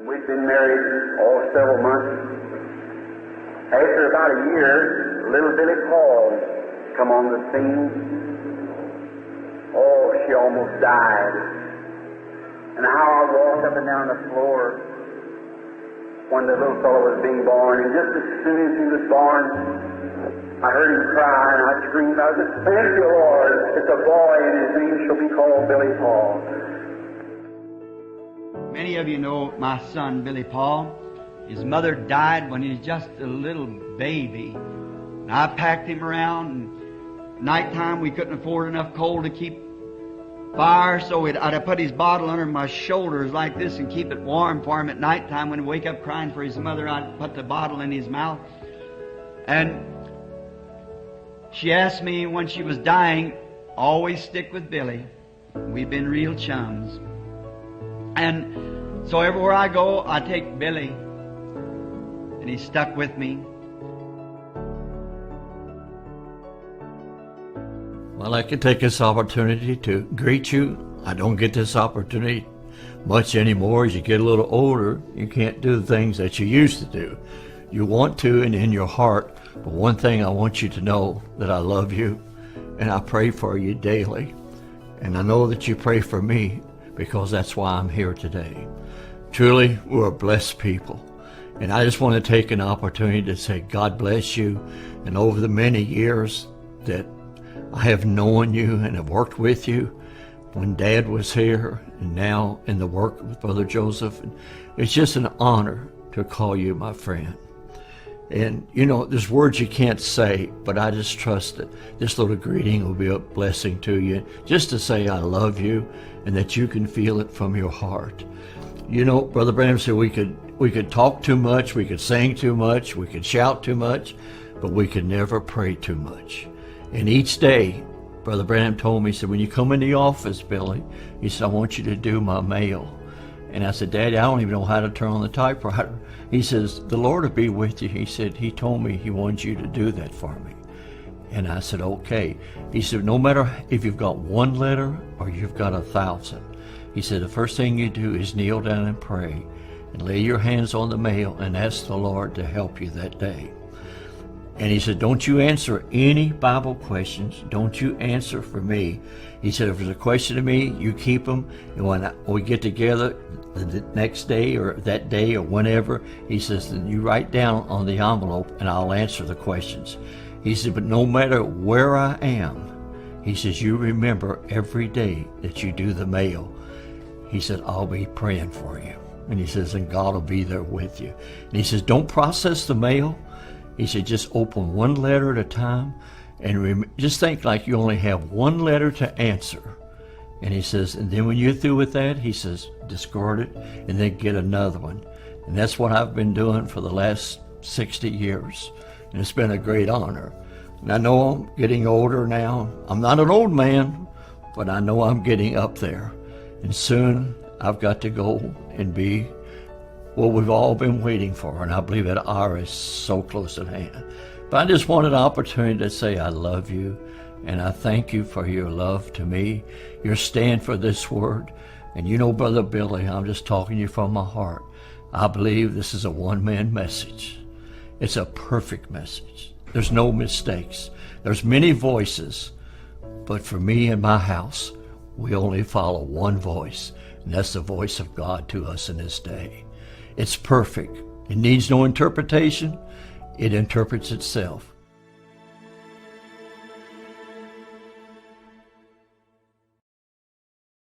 We'd been married, several months. After about a year, little Billy Paul come on the scene. Oh, she almost died. And how I walked up and down the floor when the little fellow was being born, and just as soon as he was born, I heard him cry, and I screamed, I said, "Thank you, Lord, it's a boy, and his name shall be called Billy Paul." Many of you know my son, Billy Paul. His mother died when he was just a little baby. And I packed him around, and nighttime we couldn't afford enough coal to keep fire, so I'd have put his bottle under my shoulders like this and keep it warm for him at nighttime. When he'd wake up crying for his mother, I'd put the bottle in his mouth. And she asked me when she was dying, always stick with Billy. We've been real chums. And so everywhere I go, I take Billy, and he's stuck with me. Well, I can take this opportunity to greet you. I don't get this opportunity much anymore. As you get a little older, you can't do the things that you used to do. You want to, and in your heart. But one thing I want you to know, that I love you, and I pray for you daily. And I know that you pray for me, because that's why I'm here today. Truly, we're a blessed people. And I just want to take an opportunity to say God bless you. And over the many years that I have known you and have worked with you, when Dad was here and now in the work with Brother Joseph, and it's just an honor to call you my friend. And you know, there's words you can't say, but I just trust that this little greeting will be a blessing to you, just to say I love you and that you can feel it from your heart. You know, Brother Branham said we could talk too much, we could sing too much, we could shout too much, but we could never pray too much. And each day, Brother Branham told me, he said, when you come in the office, Billy, he said, I want you to do my mail. And I said, Daddy, I don't even know how to turn on the typewriter. He says, the Lord will be with you. He said, he told me he wants you to do that for me. And I said, okay. He said, no matter if you've got one letter or you've got 1,000. He said, the first thing you do is kneel down and pray and lay your hands on the mail and ask the Lord to help you that day. And he said, don't you answer any Bible questions. Don't you answer for me. He said, if there's a question to me, you keep them. And when we get together the next day or that day or whenever, he says, then you write down on the envelope and I'll answer the questions. He said, but no matter where I am, he says, you remember every day that you do the mail. He said, I'll be praying for you. And he says, and God will be there with you. And he says, don't process the mail. He said, just open one letter at a time and just think like you only have one letter to answer. And he says, and then when you're through with that, he says, discard it and then get another one. And that's what I've been doing for the last 60 years. And it's been a great honor. And I know I'm getting older now. I'm not an old man, but I know I'm getting up there. And soon I've got to go and be what we've all been waiting for, and I believe that hour is so close at hand. But I just wanted an opportunity to say I love you, and I thank you for your love to me, your stand for this word. And you know, Brother Billy, I'm just talking to you from my heart. I believe this is a one-man message. It's a perfect message. There's no mistakes. There's many voices, but for me and my house, we only follow one voice, and that's the voice of God to us in this day. It's perfect. It needs no interpretation. It interprets itself.